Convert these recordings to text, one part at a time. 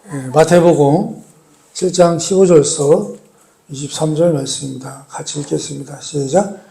마태복음 7장 15절서 23절 말씀입니다. 같이 읽겠습니다. 시작.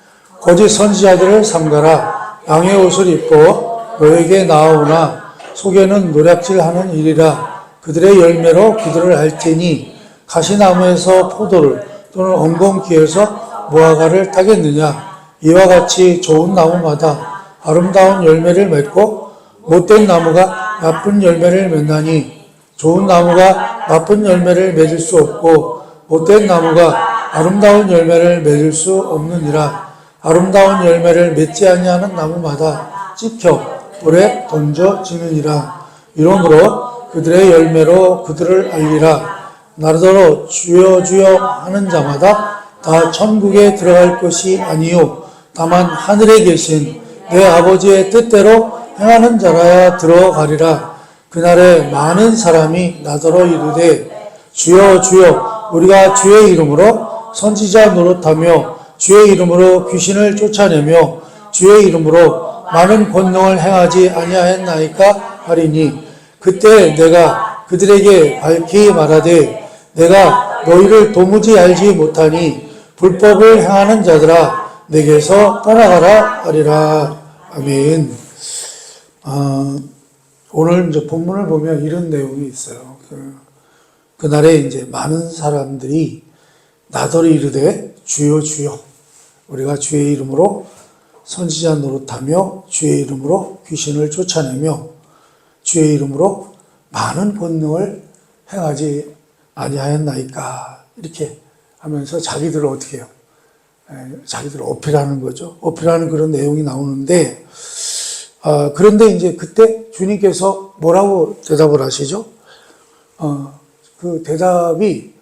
거짓 선지자들을 삼가라. 양의 옷을 입고 너에게 나아오나 속에는 노략질하는 일이라. 그들의 열매로 그들을 알 테니 가시나무에서 포도를 또는 엉겅퀴에서 무화과를 따겠느냐. 이와 같이 좋은 나무마다 아름다운 열매를 맺고 못된 나무가 나쁜 열매를 맺나니 좋은 나무가 나쁜 열매를 맺을 수 없고 못된 나무가 아름다운 열매를 맺을 수 없느니라. 아름다운 열매를 맺지 아니하는 나무마다 찍혀 불에 던져지느니라. 이러므로 그들의 열매로 그들을 알리라. 나더러 주여 주여 하는 자마다 다 천국에 들어갈 것이 아니요 다만 하늘에 계신 내 아버지의 뜻대로 행하는 자라야 들어가리라. 그날에 많은 사람이 나더러 이르되 주여 주여 우리가 주의 이름으로 선지자 노릇하며 주의 이름으로 귀신을 쫓아내며 주의 이름으로 많은 권능을 행하지 아니하였나이까 하리니 그때 내가 그들에게 밝히 말하되 내가 너희를 도무지 알지 못하니 불법을 행하는 자들아 내게서 떠나가라 하리라. 아멘. 오늘 이제 본문을 보면 이런 내용이 있어요. 그날에 이제 많은 사람들이 나더러 이르되 주여 주여 우리가 주의 이름으로 선지자 노릇하며 주의 이름으로 귀신을 쫓아내며 주의 이름으로 많은 권능을 행하지 아니하였나이까 이렇게 하면서 자기들을 어떻게 해요? 자기들을 어필하는 거죠. 어필하는 그런 내용이 나오는데 그런데 이제 그때 주님께서 뭐라고 대답을 하시죠? 그 대답이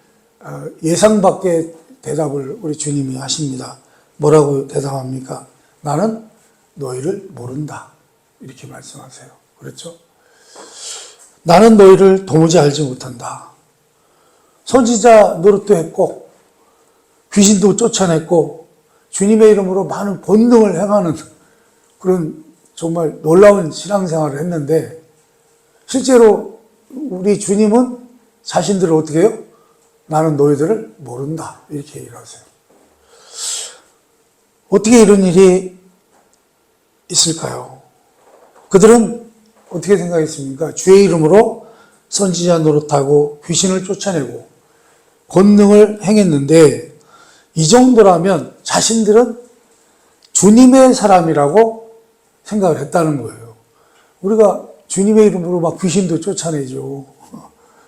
예상 밖의 대답을 우리 주님이 하십니다. 뭐라고 대답합니까? 나는 너희를 모른다. 이렇게 말씀하세요. 그렇죠? 나는 너희를 도무지 알지 못한다. 선지자 노릇도 했고 귀신도 쫓아냈고 주님의 이름으로 많은 권능을 행하는 그런 정말 놀라운 신앙생활을 했는데 실제로 우리 주님은 자신들을 어떻게 해요? 나는 너희들을 모른다. 이렇게 얘기를 하세요. 어떻게 이런 일이 있을까요? 그들은 어떻게 생각했습니까? 주의 이름으로 선지자 노릇하고 귀신을 쫓아내고 권능을 행했는데 이 정도라면 자신들은 주님의 사람이라고 생각을 했다는 거예요. 우리가 주님의 이름으로 막 귀신도 쫓아내죠.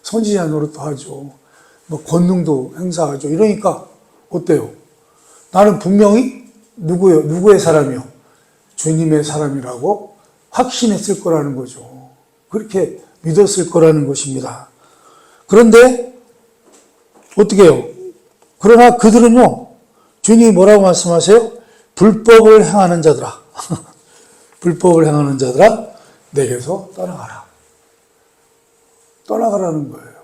선지자 노릇도 하죠. 뭐 권능도 행사하죠. 이러니까 어때요? 나는 분명히 누구의 사람이요? 주님의 사람이라고 확신했을 거라는 거죠. 그렇게 믿었을 거라는 것입니다. 그런데 어떻게 해요? 그러나 그들은요, 주님이 뭐라고 말씀하세요? 불법을 행하는 자들아. 불법을 행하는 자들아, 내게서 떠나가라. 떠나가라는 거예요.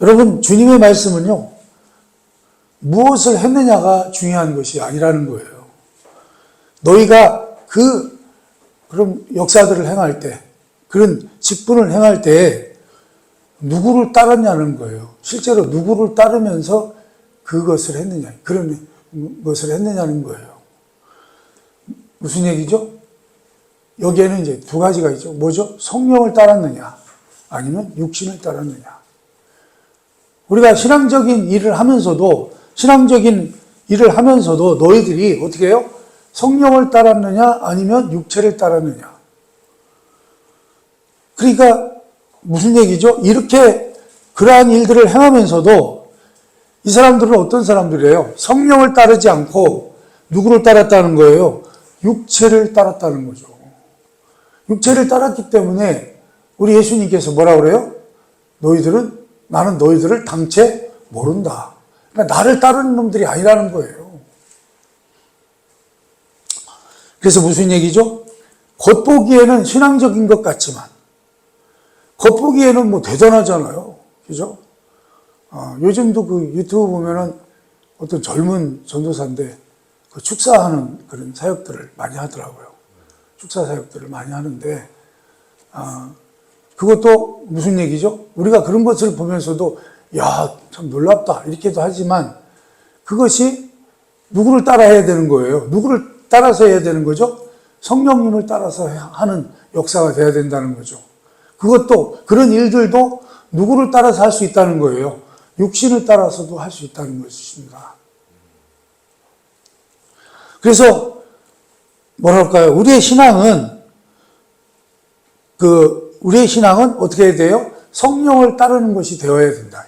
여러분, 주님의 말씀은요, 무엇을 했느냐가 중요한 것이 아니라는 거예요. 너희가 그런 역사들을 행할 때, 그런 직분을 행할 때, 누구를 따랐냐는 거예요. 실제로 누구를 따르면서 그것을 했느냐, 그런 것을 했느냐는 거예요. 무슨 얘기죠? 여기에는 이제 두 가지가 있죠. 뭐죠? 성령을 따랐느냐, 아니면 육신을 따랐느냐. 우리가 신앙적인 일을 하면서도 너희들이 어떻게 해요? 성령을 따랐느냐, 아니면 육체를 따랐느냐. 그러니까 무슨 얘기죠? 이렇게 그러한 일들을 행하면서도 이 사람들은 어떤 사람들이에요? 성령을 따르지 않고 누구를 따랐다는 거예요? 육체를 따랐다는 거죠. 육체를 따랐기 때문에 우리 예수님께서 뭐라 그래요? 나는 너희들을 당최 모른다. 그러니까 나를 따르는 놈들이 아니라는 거예요. 그래서 무슨 얘기죠? 겉보기에는 신앙적인 것 같지만 겉보기에는 뭐 대단하잖아요. 그죠? 요즘도 그 유튜브 보면은 어떤 젊은 전도사인데 그 축사하는 그런 사역들을 많이 하더라고요. 축사 사역들을 많이 하는데, 그것도 무슨 얘기죠? 우리가 그런 것을 보면서도 야, 참 놀랍다 이렇게도 하지만 그것이 누구를 따라 해야 되는 거예요? 누구를 따라서 해야 되는 거죠? 성령님을 따라서 하는 역사가 돼야 된다는 거죠. 그것도 그런 일들도 누구를 따라서 할 수 있다는 거예요. 육신을 따라서도 할 수 있다는 것입니다. 그래서 뭐랄까요? 우리의 신앙은 어떻게 해야 돼요? 성령을 따르는 것이 되어야 된다.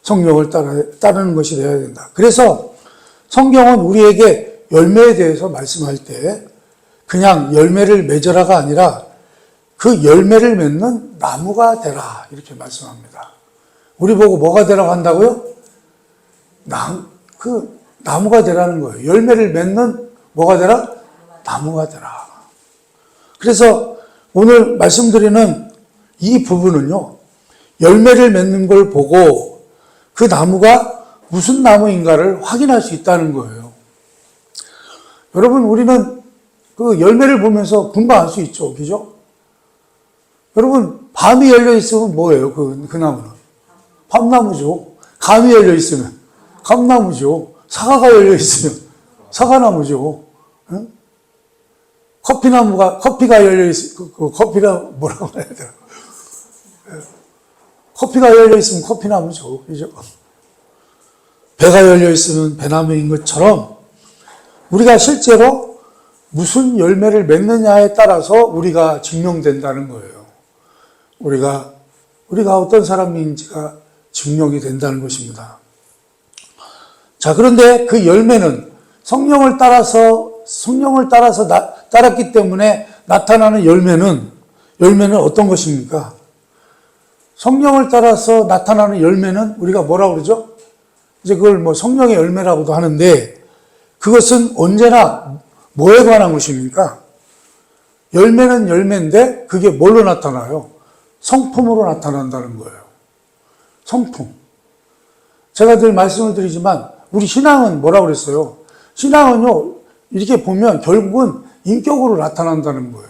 성령을 따르는 것이 되어야 된다. 그래서 성경은 우리에게 열매에 대해서 말씀할 때 그냥 열매를 맺어라가 아니라 그 열매를 맺는 나무가 되라 이렇게 말씀합니다. 우리 보고 뭐가 되라고 한다고요? 나무가 되라는 거예요. 열매를 맺는 뭐가 되라? 나무가 되라. 그래서 오늘 말씀드리는 이 부분은요, 열매를 맺는 걸 보고 그 나무가 무슨 나무인가를 확인할 수 있다는 거예요. 여러분, 우리는 그 열매를 보면서 금방 알 수 있죠. 그죠? 여러분, 밤이 열려 있으면 뭐예요? 그 나무는? 밤나무죠. 감이 열려 있으면 감나무죠. 사과가 열려 있으면 사과나무죠. 응? 커피가 열려 커피가 뭐라고 해야 되나? 커피가 열려 있으면 커피나무죠. 그죠? 배가 열려 있으면 배나무인 것처럼 우리가 실제로 무슨 열매를 맺느냐에 따라서 우리가 증명된다는 거예요. 우리가 어떤 사람인지가 증명이 된다는 것입니다. 자, 그런데 그 열매는 성령을 따라서 따랐기 때문에 나타나는 열매는 어떤 것입니까? 성령을 따라서 나타나는 열매는 우리가 뭐라고 그러죠? 이제 그걸 뭐 성령의 열매라고도 하는데 그것은 언제나 뭐에 관한 것입니까? 열매는 열매인데 그게 뭘로 나타나요? 성품으로 나타난다는 거예요. 성품. 제가 늘 말씀을 드리지만 우리 신앙은 뭐라고 그랬어요? 신앙은요, 이렇게 보면 결국은 인격으로 나타난다는 거예요.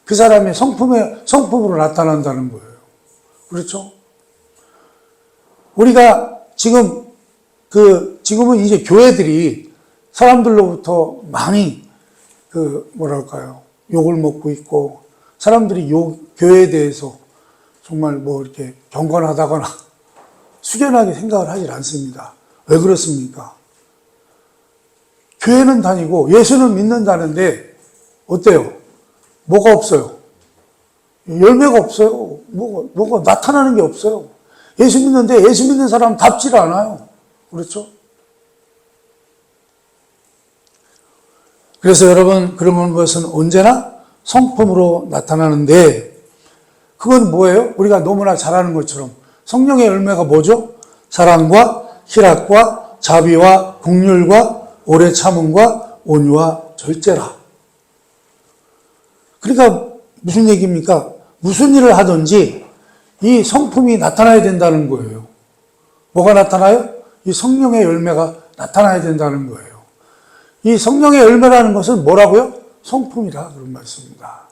그 사람의 성품으로 나타난다는 거예요. 그렇죠? 우리가 지금은 이제 교회들이 사람들로부터 많이 욕을 먹고 있고, 사람들이 교회에 대해서 정말 이렇게 경건하다거나 숙연하게 생각을 하질 않습니다. 왜 그렇습니까? 교회는 다니고 예수는 믿는다는데 어때요? 뭐가 없어요? 열매가 없어요. 뭐가 나타나는 게 없어요. 예수 믿는데 예수 믿는 사람 답질 않아요. 그렇죠? 그래서 여러분, 그런 것은 언제나 성품으로 나타나는데 그건 뭐예요? 우리가 너무나 잘 아는 것처럼 성령의 열매가 뭐죠? 사랑과 희락과 자비와 긍휼과 오래 참음과 온유와 절제라. 그러니까 무슨 얘기입니까? 무슨 일을 하든지 이 성품이 나타나야 된다는 거예요. 뭐가 나타나요? 이 성령의 열매가 나타나야 된다는 거예요. 이 성령의 열매라는 것은 뭐라고요? 성품이라 그런 말씀입니다.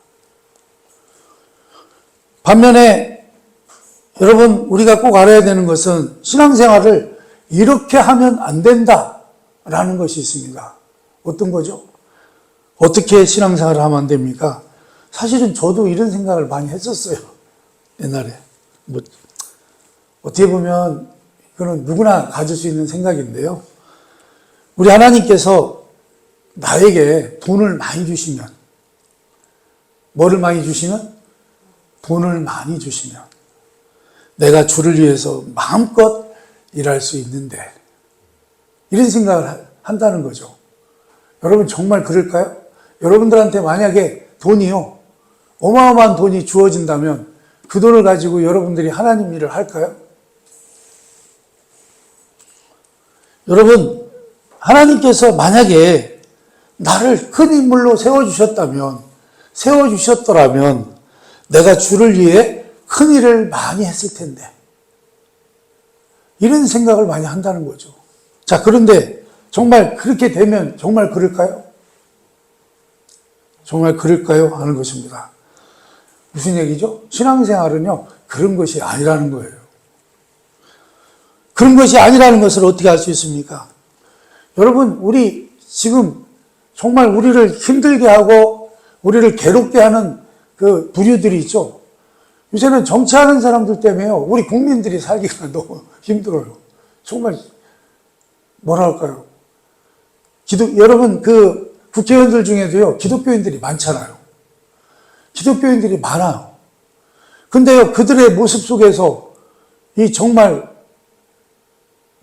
반면에 여러분, 우리가 꼭 알아야 되는 것은 신앙생활을 이렇게 하면 안 된다라는 것이 있습니다. 어떤 거죠? 어떻게 신앙생활을 하면 안 됩니까? 사실은 저도 이런 생각을 많이 했었어요. 옛날에. 어떻게 보면 이거는 누구나 가질 수 있는 생각인데요. 우리 하나님께서 나에게 돈을 많이 주시면, 뭐를 많이 주시면? 돈을 많이 주시면 내가 주를 위해서 마음껏 일할 수 있는데, 이런 생각을 한다는 거죠. 여러분, 정말 그럴까요? 여러분들한테 만약에 돈이요, 어마어마한 돈이 주어진다면 그 돈을 가지고 여러분들이 하나님 일을 할까요? 여러분, 하나님께서 만약에 나를 큰 인물로 세워주셨더라면 내가 주를 위해 큰 일을 많이 했을 텐데, 이런 생각을 많이 한다는 거죠. 자, 그런데 정말 그렇게 되면 정말 그럴까요? 정말 그럴까요? 하는 것입니다. 무슨 얘기죠? 신앙생활은요, 그런 것이 아니라는 거예요. 그런 것이 아니라는 것을 어떻게 알 수 있습니까? 여러분, 우리 지금 정말 우리를 힘들게 하고 우리를 괴롭게 하는 그 부류들이 있죠. 요새는 정치하는 사람들 때문에요. 우리 국민들이 살기가 너무 힘들어요. 정말 뭐랄까요. 여러분 그 국회의원들 중에도요. 기독교인들이 많잖아요. 기독교인들이 많아요. 근데요. 그들의 모습 속에서 이 정말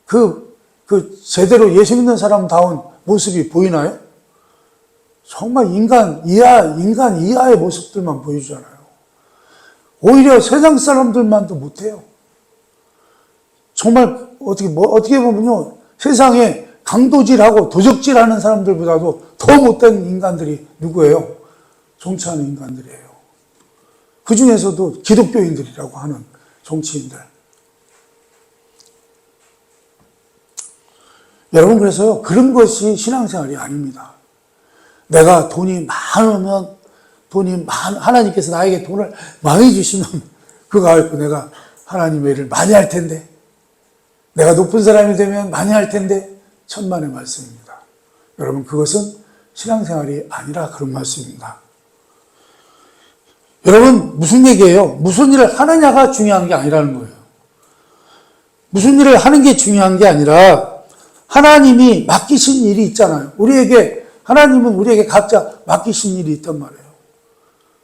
그 제대로 예수 믿는 사람다운 모습이 보이나요? 정말 인간 이하의 모습들만 보여주잖아요. 오히려 세상 사람들만도 못해요. 정말 어떻게 보면요. 세상에 강도질하고 도적질하는 사람들보다도 더 못된 인간들이 누구예요? 정치하는 인간들이에요. 그 중에서도 기독교인들이라고 하는 정치인들. 여러분, 그래서요, 그런 것이 신앙생활이 아닙니다. 내가 돈이 많으면, 하나님께서 나에게 돈을 많이 주시면, 그거 가지고 내가 하나님의 일을 많이 할 텐데, 내가 높은 사람이 되면 많이 할 텐데, 천만의 말씀입니다. 여러분, 그것은 신앙생활이 아니라 그런 말씀입니다. 여러분, 무슨 얘기예요? 무슨 일을 하느냐가 중요한 게 아니라는 거예요. 무슨 일을 하는 게 중요한 게 아니라, 하나님이 맡기신 일이 있잖아요. 하나님은 우리에게 각자 맡기신 일이 있단 말이에요.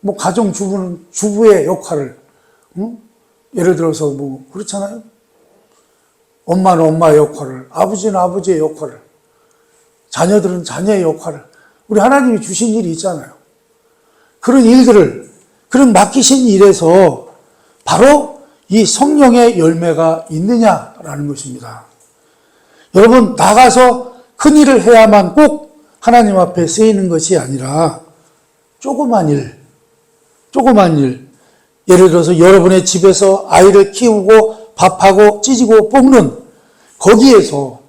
뭐, 가정주부는 주부의 역할을, 예를 들어서 그렇잖아요. 엄마는 엄마의 역할을, 아버지는 아버지의 역할을, 자녀들은 자녀의 역할을, 우리 하나님이 주신 일이 있잖아요. 그런 일들을, 그런 맡기신 일에서 바로 이 성령의 열매가 있느냐라는 것입니다. 여러분, 나가서 큰 일을 해야만 꼭 하나님 앞에 쓰이는 것이 아니라 조그만 일, 예를 들어서 여러분의 집에서 아이를 키우고 밥하고 찢고 볶는 거기에서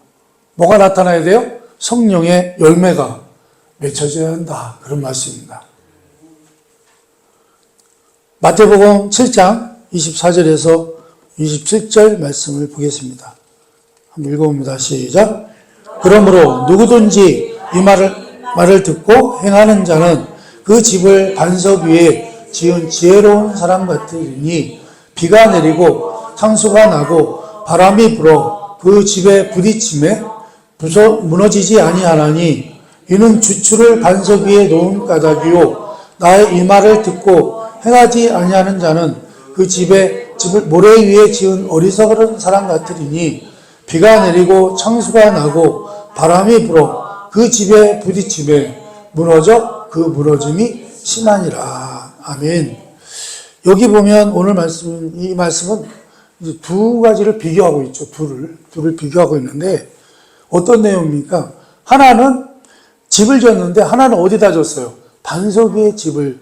뭐가 나타나야 돼요? 성령의 열매가 맺혀져야 한다. 그런 말씀입니다. 마태복음 7장 24절에서 27절 말씀을 보겠습니다. 한번 읽어봅니다. 시작. 그러므로 누구든지 이 말을 듣고 행하는 자는 그 집을 반석 위에 지은 지혜로운 사람 같으니 비가 내리고 창수가 나고 바람이 불어 그 집에 부딪힘에 무너지지 아니하나니 이는 주추를 반석 위에 놓은 까닭이요 나의 이 말을 듣고 행하지 아니하는 자는 그 집을 모래 위에 지은 어리석은 사람 같으리니 비가 내리고 창수가 나고 바람이 불어 그 집에 부딪힘에 무너져 그 무너짐이 심하니라. 아멘. 여기 보면 오늘 이 말씀은 이제 두 가지를 비교하고 있죠. 둘을 비교하고 있는데 어떤 내용입니까? 하나는 집을 지었는데 하나는 어디다 졌어요? 반석 위에 집을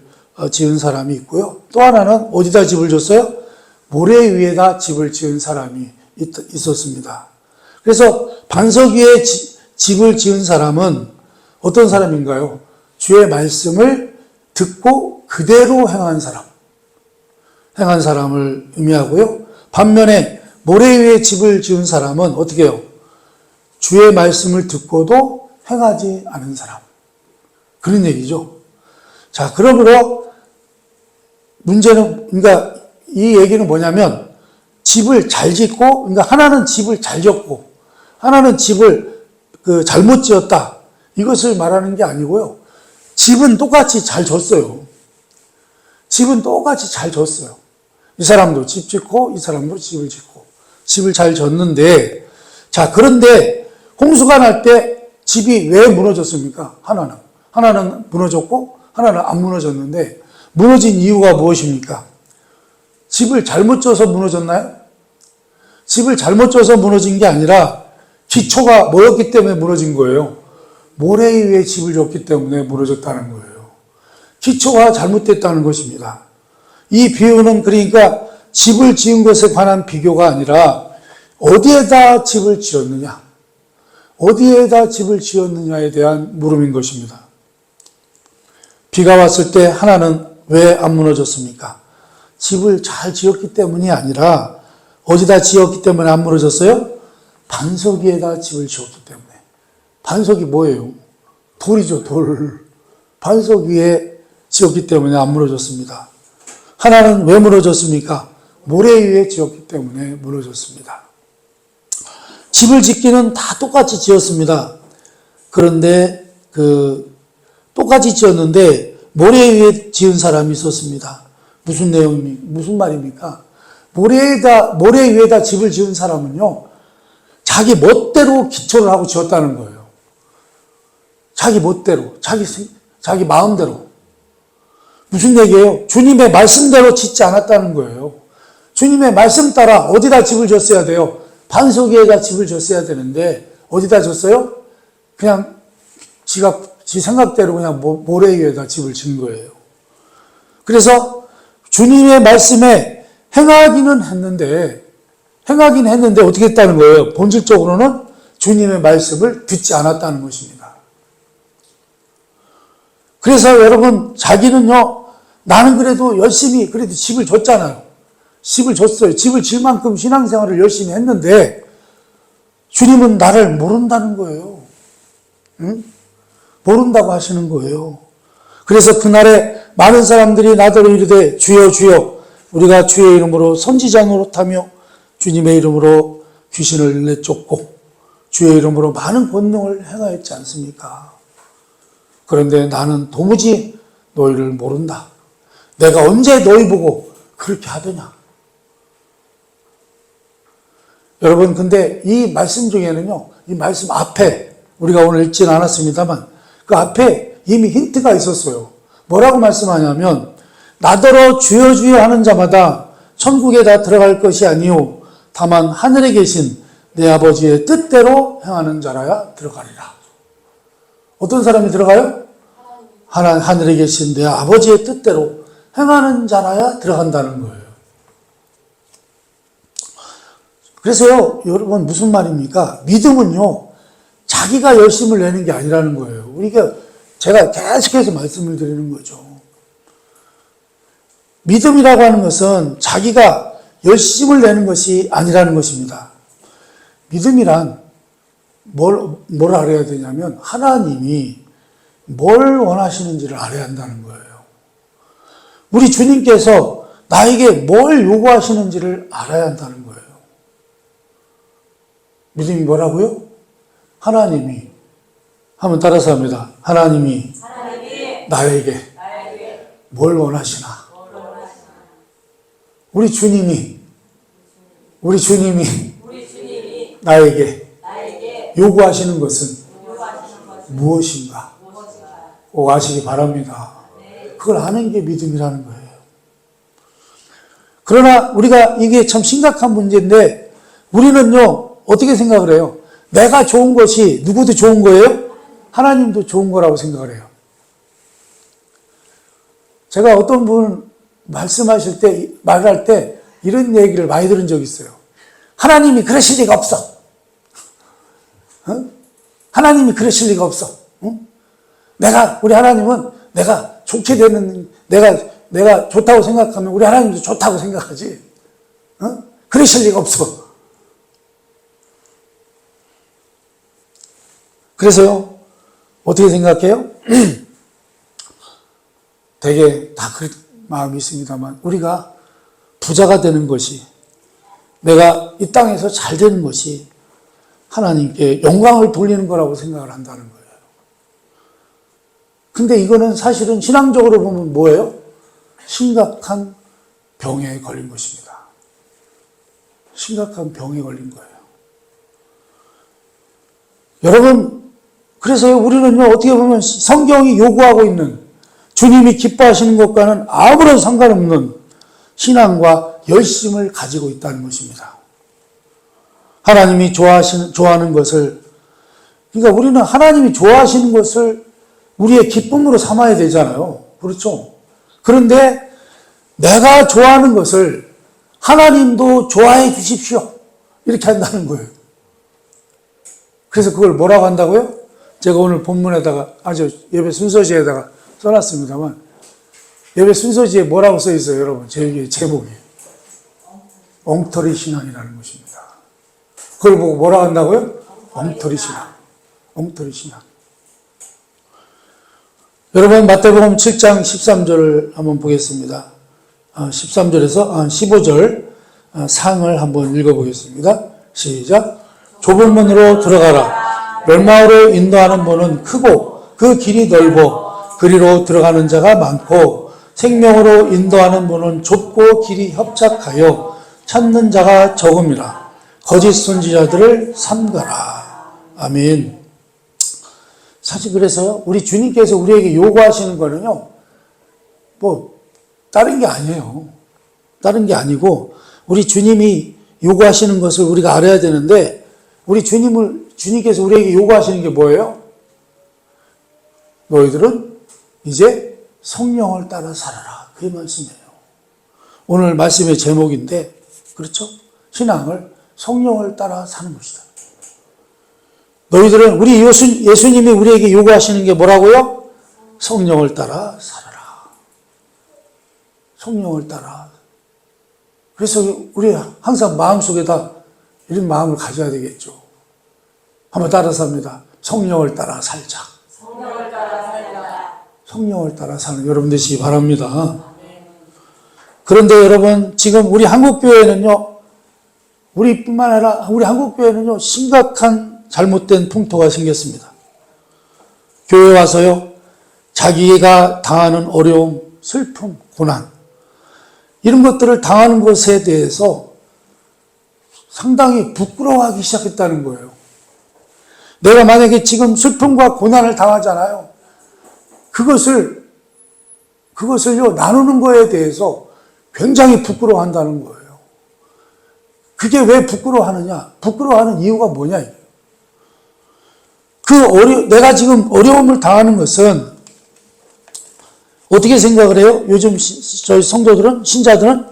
지은 사람이 있고요. 또 하나는 어디다 집을 졌어요? 모래 위에다 집을 지은 사람이 있었습니다. 그래서 반석 위에 집을 지은 사람은 어떤 사람인가요? 주의 말씀을 듣고 그대로 행한 사람을 의미하고요. 반면에 모래 위에 집을 지은 사람은 어떻게 해요? 주의 말씀을 듣고도 행하지 않은 사람. 그런 얘기죠. 자, 그러므로 문제는, 그러니까 이 얘기는 뭐냐면 집을 잘 짓고, 그러니까 하나는 집을 잘 지었고 하나는 집을 잘못 지었다. 이것을 말하는 게 아니고요. 집은 똑같이 잘 졌어요. 집은 똑같이 잘 졌어요. 이 사람도 집 짓고 이 사람도 집을 짓고 집을 잘 졌는데, 자, 그런데 홍수가 날 때 집이 왜 무너졌습니까? 하나는 무너졌고 하나는 안 무너졌는데 무너진 이유가 무엇입니까? 집을 잘못 져서 무너졌나요? 집을 잘못 져서 무너진 게 아니라 기초가 뭐였기 때문에 무너진 거예요? 모래 위에 집을 졌기 때문에 무너졌다는 거예요. 기초가 잘못됐다는 것입니다. 이 비유는 그러니까 집을 지은 것에 관한 비교가 아니라 어디에다 집을 지었느냐, 어디에다 집을 지었느냐에 대한 물음인 것입니다. 비가 왔을 때 하나는 왜 안 무너졌습니까? 집을 잘 지었기 때문이 아니라 어디다 지었기 때문에 안 무너졌어요? 반석 위에다 집을 지었기 때문에. 반석이 뭐예요? 돌이죠, 돌. 반석 위에 지었기 때문에 안 무너졌습니다. 하나는 왜 무너졌습니까? 모래 위에 지었기 때문에 무너졌습니다. 집을 짓기는 다 똑같이 지었습니다. 그런데 똑같이 지었는데 모래 위에 지은 사람이 있었습니다. 무슨 말입니까? 모래 위에다 집을 지은 사람은요, 자기 멋대로 기초를 하고 지었다는 거예요. 자기 멋대로, 자기 마음대로. 무슨 얘기예요? 주님의 말씀대로 짓지 않았다는 거예요. 주님의 말씀 따라 어디다 집을 졌어야 돼요? 반석 위에다 집을 졌어야 되는데 어디다 졌어요? 그냥 지 생각대로 그냥 모래 위에다 집을 진 거예요. 그래서 주님의 말씀에 행하긴 했는데 어떻게 했다는 거예요? 본질적으로는 주님의 말씀을 듣지 않았다는 것입니다. 그래서 여러분, 자기는요, 나는 그래도 열심히 그래도 집을 줬잖아요. 집을 줬어요. 집을 질 만큼 신앙생활을 열심히 했는데 주님은 나를 모른다는 거예요. 응? 모른다고 하시는 거예요. 그래서 그날에 많은 사람들이 나더러 이르되 주여 주여 우리가 주의 이름으로 선지자 노릇하며 주님의 이름으로 귀신을 내쫓고 주의 이름으로 많은 권능을 행하였지 않습니까? 그런데 나는 도무지 너희를 모른다. 내가 언제 너희 보고 그렇게 하더냐? 여러분, 근데 이 말씀 중에는요, 이 말씀 앞에 우리가 오늘 읽지는 않았습니다만 그 앞에 이미 힌트가 있었어요. 뭐라고 말씀하냐면 나더러 주여 주여 하는 자마다 천국에 다 들어갈 것이 아니요 다만 하늘에 계신 내 아버지의 뜻대로 행하는 자라야 들어가리라. 어떤 사람이 들어가요? 하늘에 계신 내 아버지의 뜻대로 행하는 자라야 들어간다는 거예요. 그래서요, 여러분, 무슨 말입니까? 믿음은요, 자기가 열심을 내는 게 아니라는 거예요. 제가 계속해서 말씀을 드리는 거죠. 믿음이라고 하는 것은 자기가 열심을 내는 것이 아니라는 것입니다. 믿음이란 뭘 알아야 되냐면 하나님이 뭘 원하시는지를 알아야 한다는 거예요. 우리 주님께서 나에게 뭘 요구하시는지를 알아야 한다는 거예요. 믿음이 뭐라고요? 하나님이, 한번 따라서 합니다. 하나님이 나에게 뭘 원하시나? 우리 주님이 나에게 요구하시는 것은 무엇인가? 꼭 아시기 바랍니다. 그걸 아는 게 믿음이라는 거예요. 그러나 우리가 이게 참 심각한 문제인데 우리는요, 어떻게 생각을 해요? 내가 좋은 것이 누구도 좋은 거예요? 하나님도 좋은 거라고 생각을 해요. 제가 어떤 분 말할 때 이런 얘기를 많이 들은 적이 있어요. 하나님이 그러실 리가 없어. 하나님이 그러실 리가 없어. 우리 하나님은 내가 좋게 되는, 내가 좋다고 생각하면 우리 하나님도 좋다고 생각하지. 그러실 리가 없어. 그래서요, 어떻게 생각해요? 되게 다 그런 마음이 있습니다만, 우리가 부자가 되는 것이, 내가 이 땅에서 잘 되는 것이 하나님께 영광을 돌리는 거라고 생각을 한다는 거예요. 근데 이거는 사실은 신앙적으로 보면 뭐예요? 심각한 병에 걸린 것입니다. 심각한 병에 걸린 거예요. 여러분, 그래서 우리는요, 어떻게 보면 성경이 요구하고 있는 주님이 기뻐하시는 것과는 아무런 상관없는 신앙과 열심을 가지고 있다는 것입니다. 하나님이 좋아하는 것을, 그러니까 우리는 하나님이 좋아하시는 것을 우리의 기쁨으로 삼아야 되잖아요. 그렇죠? 그런데 내가 좋아하는 것을 하나님도 좋아해 주십시오. 이렇게 한다는 거예요. 그래서 그걸 뭐라고 한다고요? 제가 오늘 본문에다가 아주 예배 순서지에다가 써놨습니다만 예배 순서지에 뭐라고 써 있어요, 여러분? 제목이. 엉터리 신앙이라는 것입니다. 그걸 보고 뭐라 한다고요? 엉터리 신앙. 엉터리 신앙. 여러분, 마태복음 7장 13절을 한번 보겠습니다. 13절에서 15절 상을 한번 읽어보겠습니다. 시작. 좁은 문으로 들어가라. 멸망으로 인도하는 문은 크고 그 길이 넓어 그리로 들어가는 자가 많고 생명으로 인도하는 문은 좁고 길이 협착하여 찾는 자가 적음이라. 거짓 선지자들을 삼가라. 아멘. 사실 그래서요, 우리 주님께서 우리에게 요구하시는 거는요, 다른 게 아니에요. 다른 게 아니고, 우리 주님이 요구하시는 것을 우리가 알아야 되는데, 주님께서 우리에게 요구하시는 게 뭐예요? 너희들은 이제 성령을 따라 살아라. 그 말씀이에요. 오늘 말씀의 제목인데, 그렇죠? 신앙을 성령을 따라 사는 것이다. 너희들은, 예수님이 우리에게 요구하시는 게 뭐라고요? 성령을 따라 살아라. 성령을 따라. 그래서 우리 항상 마음속에다 이런 마음을 가져야 되겠죠. 한번 따라서 합니다. 성령을 따라 살자. 성령을 따라 살자. 성령을 따라 사는 여러분 되시기 바랍니다. 그런데 여러분, 지금 우리 한국교회는요, 우리뿐만 아니라 우리 한국교회는요, 심각한 잘못된 풍토가 생겼습니다. 교회 와서요, 자기가 당하는 어려움, 슬픔, 고난, 이런 것들을 당하는 것에 대해서 상당히 부끄러워하기 시작했다는 거예요. 내가 만약에 지금 슬픔과 고난을 당하잖아요. 그것을요, 나누는 거에 대해서 굉장히 부끄러워한다는 거예요. 그게 왜 부끄러워하느냐? 부끄러워하는 이유가 뭐냐, 이게. 내가 지금 어려움을 당하는 것은 어떻게 생각을 해요? 요즘 저희 성도들은, 신자들은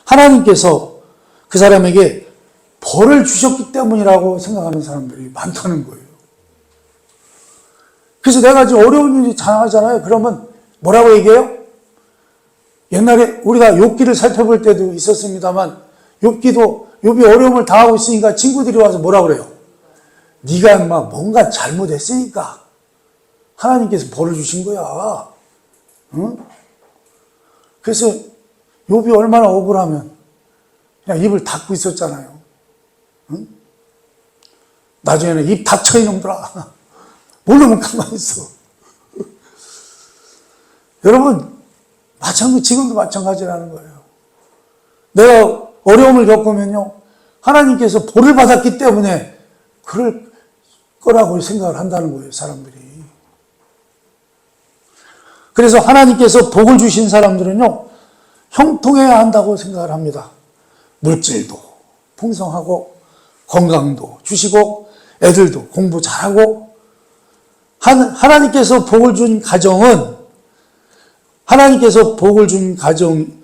하나님께서 그 사람에게 벌을 주셨기 때문이라고 생각하는 사람들이 많다는 거예요. 그래서 내가 지금 어려운 일이 당하잖아요. 그러면 뭐라고 얘기해요? 옛날에 우리가 욥기를 살펴볼 때도 있었습니다만, 욥이 어려움을 당하고 있으니까 친구들이 와서 뭐라고 그래요? 네가 인마 뭔가 잘못했으니까 하나님께서 벌을 주신 거야. 응? 그래서 욥이 얼마나 억울하면 그냥 입을 닫고 있었잖아요. 응? 나중에는 입 닫혀 이놈들아. 모르면 가만히 있어. 여러분, 지금도 마찬가지라는 거예요. 내가 어려움을 겪으면요, 하나님께서 벌을 받았기 때문에 그럴 거라고 생각을 한다는 거예요, 사람들이. 그래서 하나님께서 복을 주신 사람들은요, 형통해야 한다고 생각을 합니다. 물질도 풍성하고 건강도 주시고 애들도 공부 잘하고, 하나님께서 복을 준 가정은,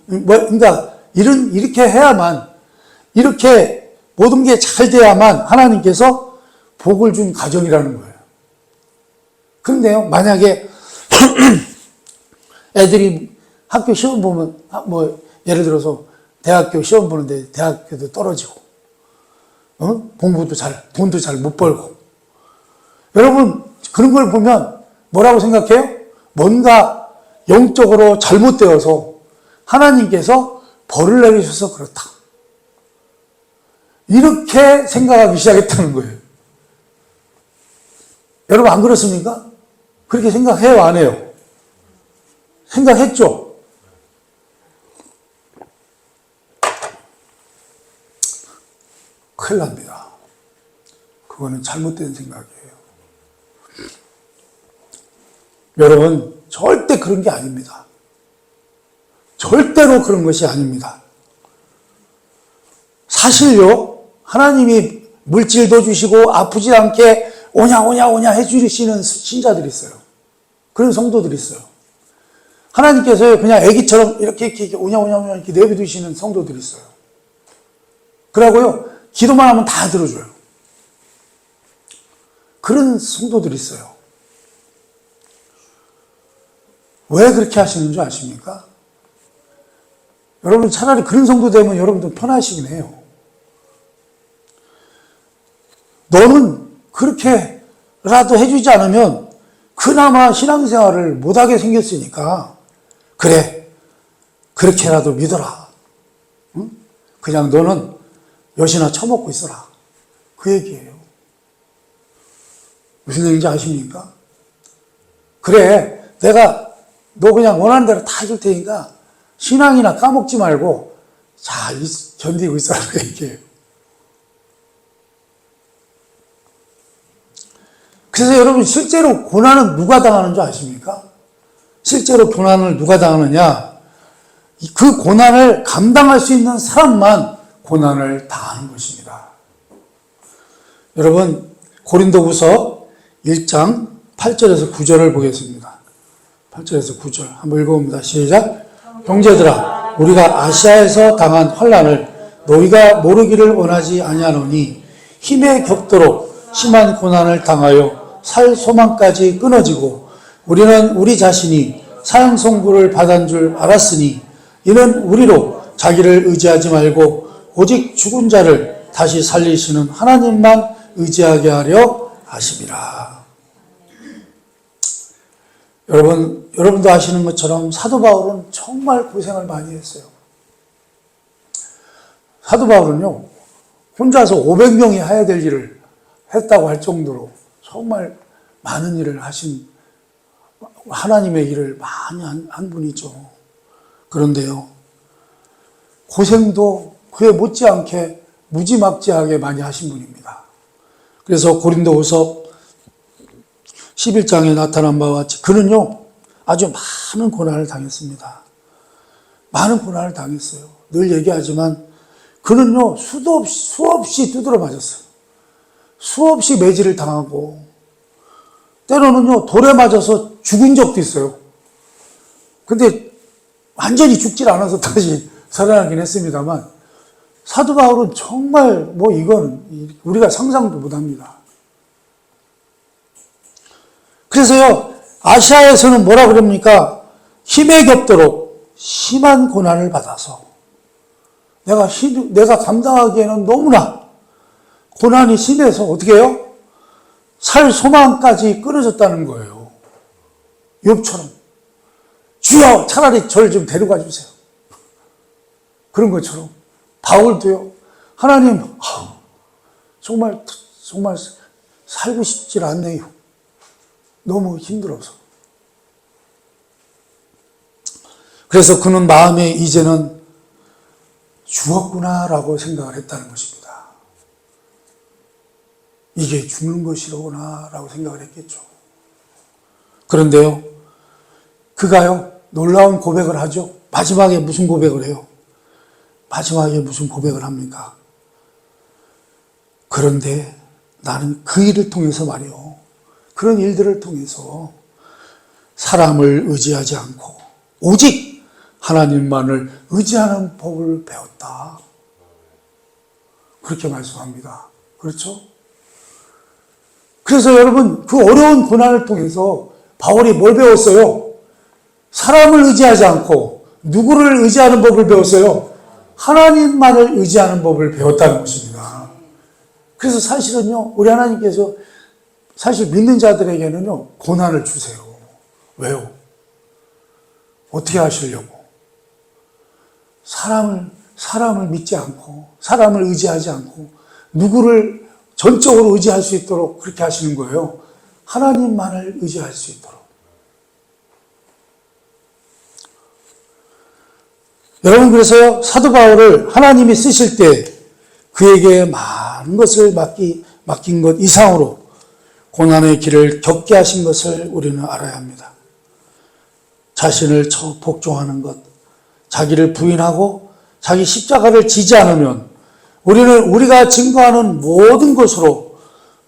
그러니까 이렇게 해야만, 이렇게 모든 게 잘 돼야만 하나님께서 복을 준 가정이라는 거예요. 그런데요, 만약에 애들이 학교 시험 보면, 예를 들어서 대학교 시험 보는데 대학교도 떨어지고, 돈도 잘 못 벌고. 여러분, 그런 걸 보면 뭐라고 생각해요? 뭔가 영적으로 잘못되어서 하나님께서 벌을 내리셔서 그렇다. 이렇게 생각하기 시작했다는 거예요. 여러분, 안 그렇습니까? 그렇게 생각해요, 안 해요? 생각했죠? 큰일 납니다. 그거는 잘못된 생각이에요. 여러분, 절대 그런 게 아닙니다. 절대로 그런 것이 아닙니다. 사실요, 하나님이 물질도 주시고 아프지 않게 오냐 해주시는 신자들이 있어요. 그런 성도들이 있어요. 하나님께서 그냥 애기처럼 이렇게 오냐 이렇게 내비두시는 성도들이 있어요. 그러고요, 기도만 하면 다 들어줘요. 그런 성도들이 있어요. 왜 그렇게 하시는 줄 아십니까? 여러분 차라리 그런 성도 되면 여러분도 편하시긴 해요. 너는 그렇게라도 해주지 않으면 그나마 신앙생활을 못하게 생겼으니까 그래 그렇게라도 믿어라. 응? 그냥 너는 엿이나 처먹고 있어라. 그 얘기예요. 무슨 얘기인지 아십니까? 그래 내가 너 그냥 원하는 대로 다 해줄 테니까 신앙이나 까먹지 말고 잘 견디고 있어라. 그 얘기예요. 그래서 여러분 실제로 고난은 누가 당하는 줄 아십니까? 실제로 고난을 누가 당하느냐? 그 고난을 감당할 수 있는 사람만 고난을 당하는 것입니다. 여러분 고린도후서 1장 8절에서 9절을 보겠습니다. 8절에서 9절 한번 읽어봅니다. 시작. 형제들아 우리가 아시아에서 당한 환난을 너희가 모르기를 원하지 아니하노니 힘에 겹도록 심한 고난을 당하여 살 소망까지 끊어지고 우리는 우리 자신이 사형 선고를 받은 줄 알았으니 이는 우리로 자기를 의지하지 말고 오직 죽은 자를 다시 살리시는 하나님만 의지하게 하려 하심이라. 여러분도 아시는 것처럼 사도 바울은 정말 고생을 많이 했어요. 사도 바울은요, 혼자서 500명이 해야 될 일을 했다고 할 정도로 정말 많은 일을 하신 하나님의 일을 많이 한 분이죠. 그런데요, 고생도 그에 못지않게 무지막지하게 많이 하신 분입니다. 그래서 고린도후서 11장에 나타난 바와 같이 그는요 아주 많은 고난을 당했습니다. 많은 고난을 당했어요. 늘 얘기하지만 그는요 수없이 두드려 맞았어요. 수없이 매질을 당하고 때로는요 돌에 맞아서 죽은 적도 있어요. 근데 완전히 죽질 않아서 다시 살아나긴 했습니다만 사도 바울은 정말 이건 우리가 상상도 못합니다. 그래서요 아시아에서는 뭐라 그럽니까? 힘에 겹도록 심한 고난을 받아서 내가 감당하기에는 너무나 고난이 심해서 어떻게 해요? 살 소망까지 끊어졌다는 거예요. 욥처럼 주여 차라리 저를 좀 데려가 주세요. 그런 것처럼 바울도요 하나님 정말 살고 싶질 않네요. 너무 힘들어서. 그래서 그는 마음에 이제는 죽었구나라고 생각을 했다는 것입니다. 이게 죽는 것이로구나라고 생각을 했겠죠. 그런데요, 그가요, 놀라운 고백을 하죠. 마지막에 무슨 고백을 해요? 마지막에 무슨 고백을 합니까? 그런데 나는 그 일을 통해서 말이요. 그런 일들을 통해서 사람을 의지하지 않고 오직 하나님만을 의지하는 법을 배웠다. 그렇게 말씀합니다. 그렇죠? 그래서 여러분 그 어려운 고난을 통해서 바울이 뭘 배웠어요? 사람을 의지하지 않고 누구를 의지하는 법을 배웠어요? 하나님만을 의지하는 법을 배웠다는 것입니다. 그래서 사실은요 우리 하나님께서 사실 믿는 자들에게는요 고난을 주세요. 왜요? 어떻게 하시려고? 사람을 믿지 않고 사람을 의지하지 않고 누구를 전적으로 의지할 수 있도록 그렇게 하시는 거예요. 하나님만을 의지할 수 있도록. 여러분 그래서요 사도 바울을 하나님이 쓰실 때 그에게 많은 것을 맡긴 것 이상으로 고난의 길을 겪게 하신 것을 우리는 알아야 합니다. 자신을 복종하는 것, 자기를 부인하고 자기 십자가를 지지 않으면 우리가 증거하는 모든 것으로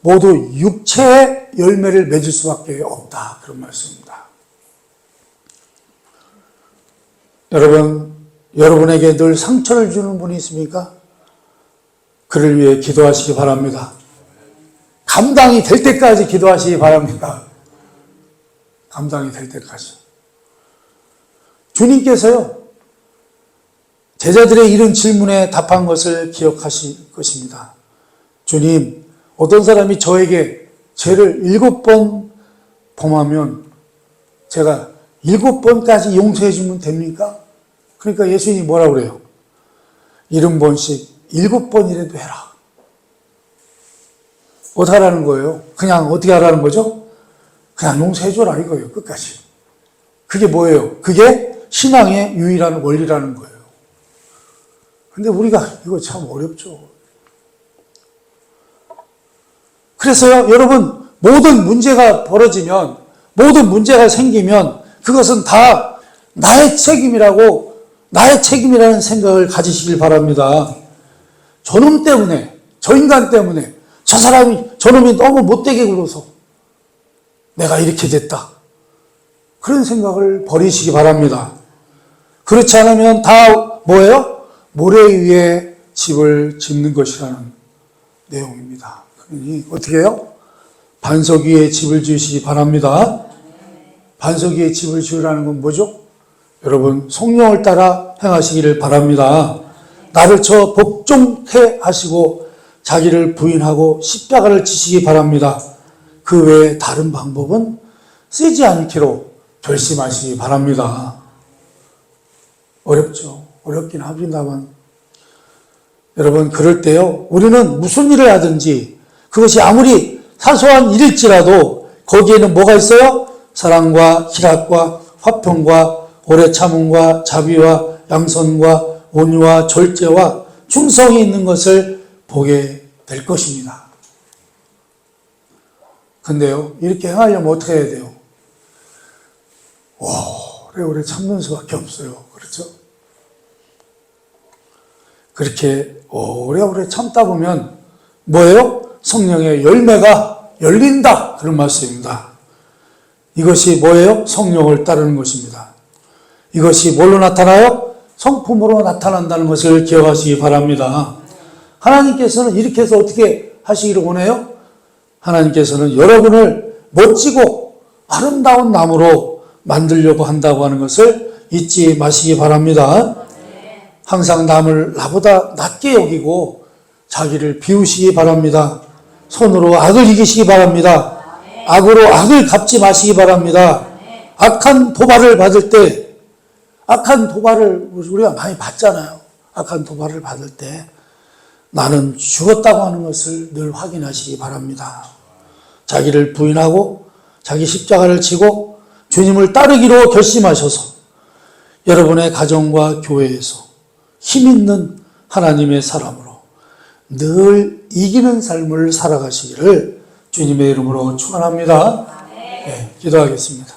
모두 육체의 열매를 맺을 수밖에 없다. 그런 말씀입니다. 여러분에게 늘 상처를 주는 분이 있습니까? 그를 위해 기도하시기 바랍니다. 감당이 될 때까지 기도하시기 바랍니다. 감당이 될 때까지. 주님께서요, 제자들의 이런 질문에 답한 것을 기억하실 것입니다. 주님, 어떤 사람이 저에게 죄를 7번 범하면 제가 7번까지 용서해 주면 됩니까? 그러니까 예수님이 뭐라고 그래요? 70번씩 7번이라도 해라. 어떻게 하라는 거예요? 그냥 어떻게 하라는 거죠? 그냥 용서해 줘라 이거예요. 끝까지. 그게 뭐예요? 그게 신앙의 유일한 원리라는 거예요. 근데 우리가 이거 참 어렵죠. 그래서요, 여러분, 모든 문제가 벌어지면, 모든 문제가 생기면 그것은 다 나의 책임이라는 생각을 가지시길 바랍니다. 저놈 때문에, 저 인간 때문에, 저놈이 너무 못되게 굴어서 내가 이렇게 됐다. 그런 생각을 버리시기 바랍니다. 그렇지 않으면 다 뭐예요? 모래 위에 집을 짓는 것이라는 내용입니다. 그러니 어떻게 해요? 반석 위에 집을 지으시기 바랍니다. 반석 위에 집을 지으라는 건 뭐죠? 여러분, 성령을 따라 행하시기를 바랍니다. 나를 저 복종해 하시고 자기를 부인하고 십자가를 지시기 바랍니다. 그 외에 다른 방법은 쓰지 않기로 결심하시기 바랍니다. 어렵죠. 어렵긴 합니다만 여러분, 그럴 때요, 우리는 무슨 일을 하든지 그것이 아무리 사소한 일일지라도 거기에는 뭐가 있어요? 사랑과 희락과 화평과 오래 참음과 자비와 양선과 온유와 절제와 충성이 있는 것을 보게 될 것입니다. 근데요, 이렇게 행하려면 어떻게 해야 돼요? 오래 참는 수밖에 없어요. 그렇죠? 그렇게 오래오래 참다 보면 뭐예요? 성령의 열매가 열린다. 그런 말씀입니다. 이것이 뭐예요? 성령을 따르는 것입니다. 이것이 뭘로 나타나요? 성품으로 나타난다는 것을 기억하시기 바랍니다. 하나님께서는 이렇게 해서 어떻게 하시기를 원해요? 하나님께서는 여러분을 멋지고 아름다운 나무로 만들려고 한다고 하는 것을 잊지 마시기 바랍니다. 항상 남을 나보다 낮게 여기고 자기를 비우시기 바랍니다. 손으로 악을 이기시기 바랍니다. 악으로 악을 갚지 마시기 바랍니다. 악한 도발을 받을 때, 악한 도발을 우리가 많이 받잖아요. 악한 도발을 받을 때 나는 죽었다고 하는 것을 늘 확인하시기 바랍니다. 자기를 부인하고 자기 십자가를 지고 주님을 따르기로 결심하셔서 여러분의 가정과 교회에서 힘있는 하나님의 사람으로 늘 이기는 삶을 살아가시기를 주님의 이름으로 축원합니다. 네, 기도하겠습니다.